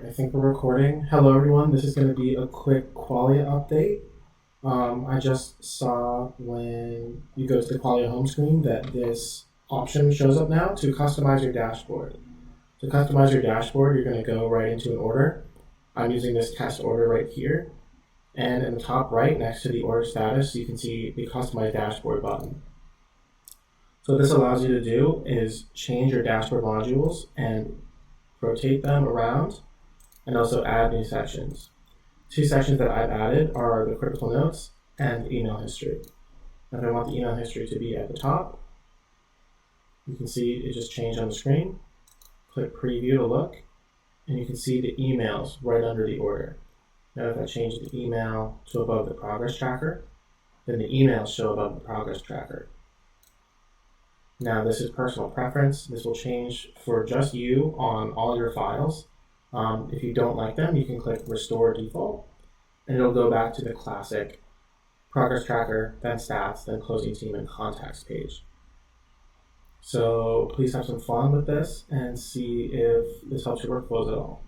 I think we're recording. Hello everyone, this is going to be a quick Qualia update. I just saw when you go to the Qualia home screen that this option shows up now to customize your dashboard. To customize your dashboard, you're going to go right into an order. I'm using this test order right here. And in the top right, next to the order status, you can see the Customize Dashboard button. So what this allows you to do is change your dashboard modules and rotate them around, and also add new sections. Two sections that I've added are the critical notes and email history. Now if I want the email history to be at the top, you can see it just changed on the screen. Click preview to look, and you can see the emails right under the order. Now if I change the email to above the progress tracker, then the emails show above the progress tracker. Now this is personal preference. This will change for just you on all your files. If you don't like them, you can click Restore Default, and it'll go back to the classic progress tracker, then stats, then closing team and contacts page. So please have some fun with this and see if this helps your workflows at all.